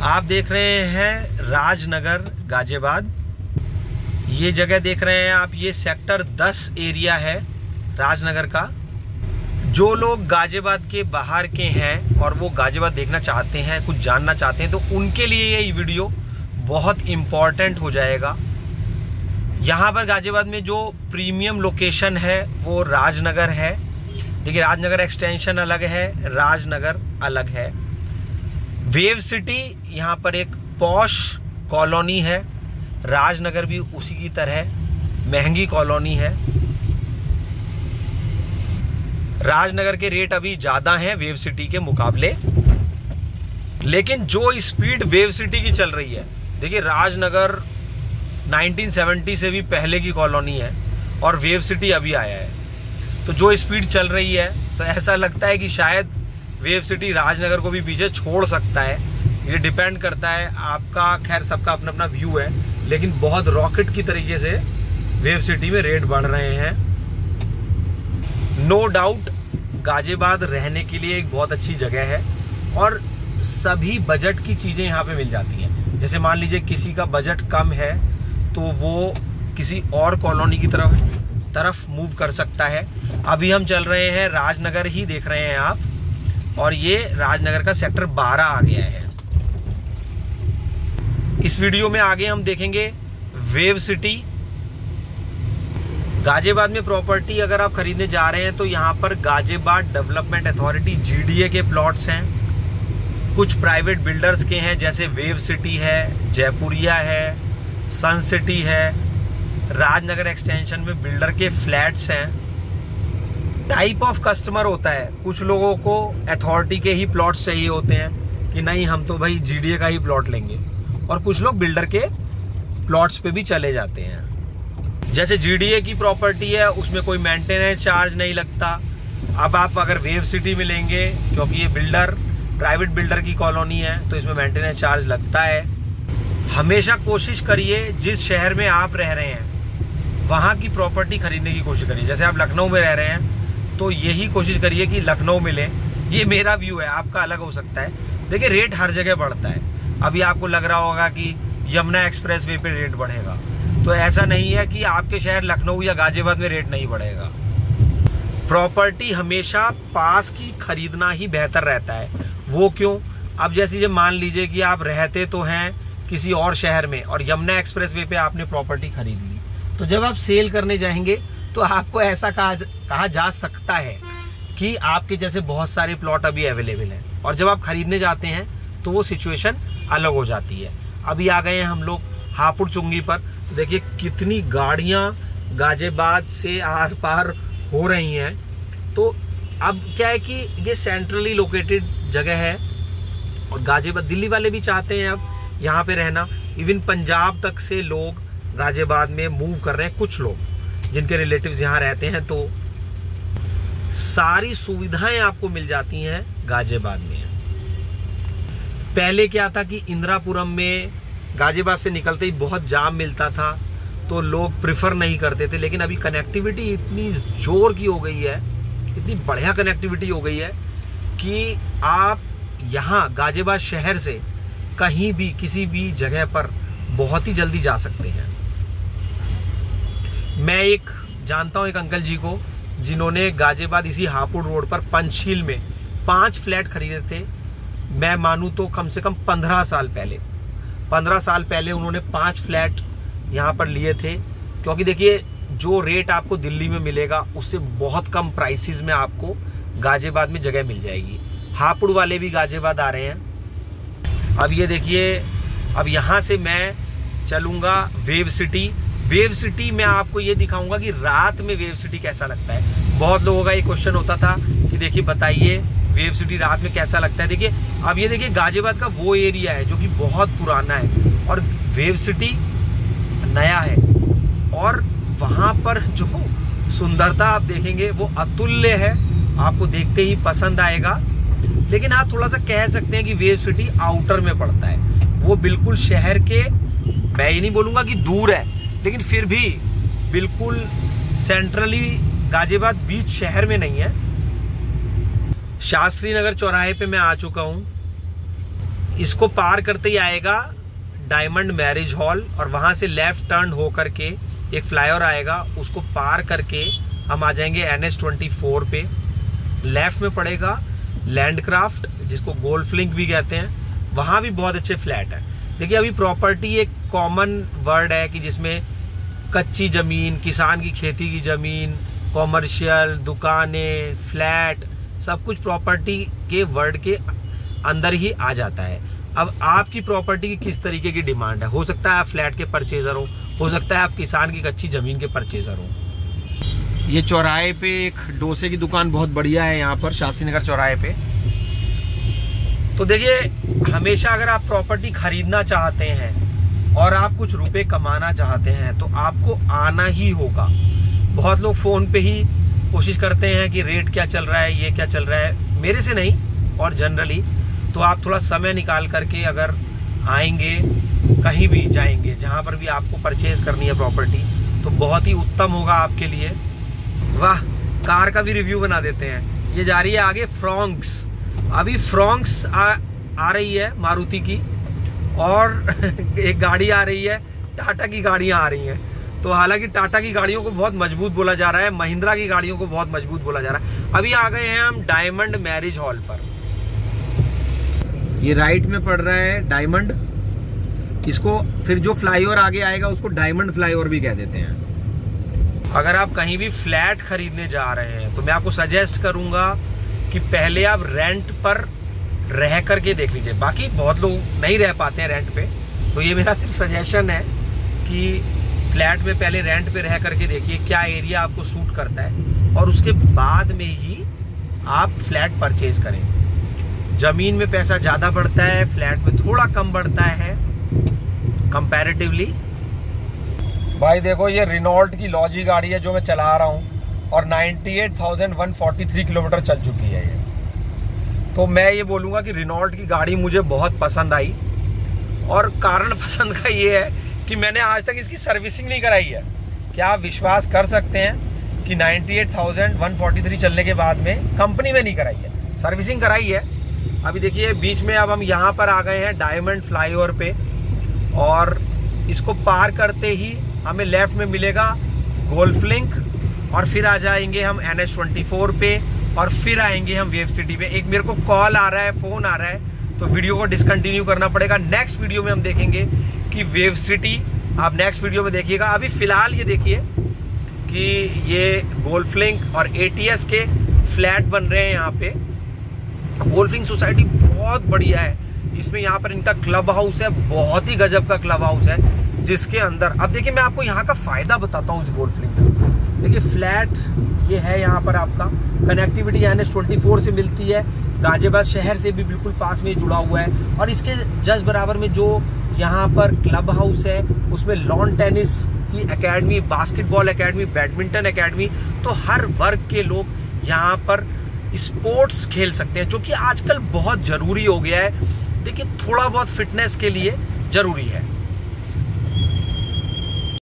आप देख रहे हैं राजनगर गाजियाबाद। ये जगह देख रहे हैं आप, ये सेक्टर 10 एरिया है राजनगर का। जो लोग गाजियाबाद के बाहर के हैं और वो गाजियाबाद देखना चाहते हैं, कुछ जानना चाहते हैं, तो उनके लिए ये वीडियो बहुत इम्पोर्टेंट हो जाएगा। यहाँ पर गाजियाबाद में जो प्रीमियम लोकेशन है वो राजनगर है। देखिए, राजनगर एक्सटेंशन अलग है, राजनगर अलग है। वेव सिटी यहाँ पर एक पॉश कॉलोनी है, राजनगर भी उसी की तरह महंगी कॉलोनी है। राजनगर के रेट अभी ज्यादा हैं वेव सिटी के मुकाबले, लेकिन जो स्पीड वेव सिटी की चल रही है, देखिए राजनगर 1970 से भी पहले की कॉलोनी है और वेव सिटी अभी आया है। तो जो स्पीड चल रही है, तो ऐसा लगता है कि शायद वेव सिटी राजनगर को भी पीछे छोड़ सकता है। ये डिपेंड करता है आपका, खैर सबका अपना अपना व्यू है, लेकिन बहुत रॉकेट की तरीके से वेव सिटी में रेट बढ़ रहे हैं। नो डाउट गाजियाबाद रहने के लिए एक बहुत अच्छी जगह है और सभी बजट की चीजें यहाँ पे मिल जाती हैं। जैसे मान लीजिए किसी का बजट कम है तो वो किसी और कॉलोनी की तरफ मूव कर सकता है। अभी हम चल रहे हैं राजनगर ही देख रहे हैं आप, और ये राजनगर का सेक्टर 12 आ गया है। इस वीडियो में आगे हम देखेंगे वेव सिटी। गाजियाबाद में प्रॉपर्टी अगर आप खरीदने जा रहे हैं तो यहाँ पर गाजियाबाद डेवलपमेंट अथॉरिटी GDA के प्लॉट्स हैं, कुछ प्राइवेट बिल्डर्स के हैं, जैसे वेव सिटी है, जयपुरिया है, सन सिटी है। राजनगर एक्सटेंशन में बिल्डर के फ्लैट्स हैं। टाइप ऑफ कस्टमर होता है, कुछ लोगों को अथॉरिटी के ही प्लॉट्स चाहिए होते हैं कि नहीं हम तो भाई GDA का ही प्लॉट लेंगे, और कुछ लोग बिल्डर के प्लॉट्स पे भी चले जाते हैं। जैसे GDA की प्रॉपर्टी है, उसमें कोई मेंटेनेंस चार्ज नहीं लगता। अब आप अगर वेव सिटी में लेंगे, क्योंकि ये बिल्डर प्राइवेट बिल्डर की कॉलोनी है, तो इसमें मेंटेनेंस चार्ज लगता है। हमेशा कोशिश करिए जिस शहर में आप रह रहे हैं वहां की प्रॉपर्टी खरीदने की कोशिश करिए। जैसे आप लखनऊ में रह रहे हैं तो यही कोशिश करिए कि लखनऊ में लें। ये मेरा व्यू है, आपका अलग हो सकता है। देखिए, रेट हर जगह बढ़ता है। अभी आपको लग रहा होगा कि यमुना एक्सप्रेस वे पे रेट बढ़ेगा, तो ऐसा नहीं है कि आपके शहर लखनऊ या गाजियाबाद में रेट नहीं बढ़ेगा। प्रॉपर्टी हमेशा पास की खरीदना ही बेहतर रहता है। वो क्यों? अब जैसे जब मान लीजिए कि आप रहते तो हैं किसी और शहर में और यमुना एक्सप्रेस वे पे आपने प्रॉपर्टी खरीद ली, तो जब आप सेल करने जाएंगे तो आपको ऐसा कहा जा सकता है कि आपके जैसे बहुत सारे प्लॉट अभी अवेलेबल हैं, और जब आप खरीदने जाते हैं तो वो सिचुएशन अलग हो जाती है। अभी आ गए हैं हम लोग हापुड़ चुंगी पर, तो देखिए कितनी गाड़ियां गाजियाबाद से आर पार हो रही हैं। तो अब क्या है कि ये सेंट्रली लोकेटेड जगह है और गाजियाबाद, दिल्ली वाले भी चाहते हैं अब यहाँ पे रहना। इवन पंजाब तक से लोग गाजियाबाद में मूव कर रहे हैं, कुछ लोग जिनके रिलेटिव्स यहाँ रहते हैं। तो सारी सुविधाएं आपको मिल जाती हैं गाजियाबाद में। पहले क्या था कि इंदिरापुरम में गाजियाबाद से निकलते ही बहुत जाम मिलता था, तो लोग प्रिफर नहीं करते थे। लेकिन अभी कनेक्टिविटी इतनी जोर की हो गई है, इतनी बढ़िया कनेक्टिविटी हो गई है कि आप यहाँ गाजियाबाद शहर से कहीं भी किसी भी जगह पर बहुत ही जल्दी जा सकते हैं। मैं एक जानता हूं एक अंकल जी को, जिन्होंने गाजियाबाद इसी हापुड़ रोड पर पंचशील में 5 फ्लैट खरीदे थे। मैं मानूं तो कम से कम 15 साल पहले उन्होंने 5 फ्लैट यहाँ पर लिए थे। क्योंकि देखिए, जो रेट आपको दिल्ली में मिलेगा उससे बहुत कम प्राइसेस में आपको गाजियाबाद में जगह मिल जाएगी। हापुड़ वाले भी गाजियाबाद आ रहे हैं। अब ये देखिए, अब यहाँ से मैं चलूंगा वेव सिटी। वेव सिटी में आपको ये दिखाऊंगा कि रात में वेव सिटी कैसा लगता है। बहुत लोगों का ये क्वेश्चन होता था कि देखिए बताइए वेव सिटी रात में कैसा लगता है। देखिए, अब ये देखिए गाजियाबाद का वो एरिया है जो कि बहुत पुराना है और वेव सिटी नया है, और वहां पर जो सुंदरता आप देखेंगे वो अतुल्य है, आपको देखते ही पसंद आएगा। लेकिन आप थोड़ा सा कह सकते हैं कि वेव सिटी आउटर में पड़ता है, वो बिल्कुल शहर के, मैं ये नहीं बोलूंगा कि दूर है, लेकिन फिर भी बिल्कुल सेंट्रली गाजियाबाद बीच शहर में नहीं है। शास्त्री नगर चौराहे पे मैं आ चुका हूं। इसको पार करते ही आएगा डायमंड मैरिज हॉल, और वहां से लेफ्ट टर्न होकर के एक फ्लाईओवर आएगा, उसको पार करके हम आ जाएंगे NH24 पे। लेफ्ट में पड़ेगा लैंडक्राफ्ट, जिसको गोल्फ लिंक भी कहते हैं, वहां भी बहुत अच्छे फ्लैट है। देखिए अभी प्रॉपर्टी एक कॉमन वर्ड है कि जिसमें कच्ची जमीन, किसान की खेती की जमीन, कॉमर्शियल, दुकानें, फ्लैट, सब कुछ प्रॉपर्टी के वर्ड के अंदर ही आ जाता है। अब आपकी प्रॉपर्टी की किस तरीके की डिमांड है, हो सकता है आप फ्लैट के परचेजर हो सकता है आप किसान की कच्ची जमीन के परचेजर हो। ये चौराहे पे एक डोसे की दुकान बहुत बढ़िया है यहाँ पर, शास्त्री नगर चौराहे पे। तो देखिए हमेशा अगर आप प्रॉपर्टी खरीदना चाहते हैं और आप कुछ रुपए कमाना चाहते हैं तो आपको आना ही होगा। बहुत लोग फोन पे ही कोशिश करते हैं कि रेट क्या चल रहा है, ये क्या चल रहा है, मेरे से नहीं और जनरली। तो आप थोड़ा समय निकाल करके अगर आएंगे, कहीं भी जाएंगे, जहां पर भी आपको परचेज करनी है प्रॉपर्टी, तो बहुत ही उत्तम होगा आपके लिए। वाह, कार का भी रिव्यू बना देते हैं। ये जा रही है आगे फ्रॉन्क्स। अभी फ्रॉन्क्स आ रही है मारुति की, और एक गाड़ी आ रही है, टाटा की गाड़ियां आ रही हैं। तो हालांकि टाटा की गाड़ियों को बहुत मजबूत बोला जा रहा है, महिंद्रा की गाड़ियों को बहुत मजबूत बोला जा रहा है। अभी आ गए हैं हम डायमंड मैरिज हॉल पर। ये राइट में पड़ रहा है डायमंड, इसको फिर जो फ्लाईओवर आगे आएगा उसको डायमंड फ्लाईओवर भी कह देते हैं। अगर आप कहीं भी फ्लैट खरीदने जा रहे हैं तो मैं आपको सजेस्ट करूंगा कि पहले आप रेंट पर रह करके देख लीजिए। बाकी बहुत लोग नहीं रह पाते हैं रेंट पे, तो ये मेरा सिर्फ सजेशन है कि फ्लैट में पहले रेंट पे रह करके देखिए क्या एरिया आपको सूट करता है, और उसके बाद में ही आप फ्लैट परचेज करें। जमीन में पैसा ज्यादा बढ़ता है, फ्लैट में थोड़ा कम बढ़ता है कंपैरेटिवली। भाई देखो ये रिनॉल्ट की लॉजी गाड़ी है जो मैं चला रहा हूँ, और 98,143 किलोमीटर चल चुकी है ये। तो मैं ये बोलूंगा कि रिनॉल्ट की गाड़ी मुझे बहुत पसंद आई, और कारण पसंद का ये है कि मैंने आज तक इसकी सर्विसिंग नहीं कराई है। क्या आप विश्वास कर सकते हैं कि 98,143 चलने के बाद में कंपनी में नहीं कराई है, सर्विसिंग कराई है। अभी देखिए बीच में अब हम यहाँ पर आ गए हैं डायमंड फ्लाईओवर पे, और इसको पार करते ही हमें लेफ्ट में मिलेगा गोल्फ लिंक, और फिर आ जाएंगे हम NH24 पे, और फिर आएंगे हम वेव सिटी पे। एक मेरे को कॉल आ रहा है, फोन आ रहा है, तो वीडियो को डिसकंटिन्यू करना पड़ेगा। नेक्स्ट वीडियो में हम देखेंगे कि वेव सिटी, आप नेक्स्ट वीडियो में देखिएगा। अभी फिलहाल ये देखिए कि ये गोल्फ लिंक और ATS के फ्लैट बन रहे हैं यहाँ पे। गोल्फ लिंक सोसाइटी बहुत बढ़िया है, इसमें यहाँ पर इनका क्लब हाउस है, बहुत ही गजब का क्लब हाउस है, जिसके अंदर अब देखिए मैं आपको यहाँ का फायदा बताता हूँ इस गोल्फ लिंक का। देखिए फ्लैट ये है, यहाँ पर आपका कनेक्टिविटी NH24 से मिलती है, गाजियाबाद शहर से भी बिल्कुल पास में जुड़ा हुआ है, और इसके जस्ट बराबर में जो यहाँ पर क्लब हाउस है उसमें लॉन टेनिस की academy, basketball academy, badminton academy, तो हर वर्ग के लोग यहाँ पर स्पोर्ट्स खेल सकते हैं, जो कि आजकल बहुत जरूरी हो गया है। देखिए थोड़ा बहुत फिटनेस के लिए जरूरी है।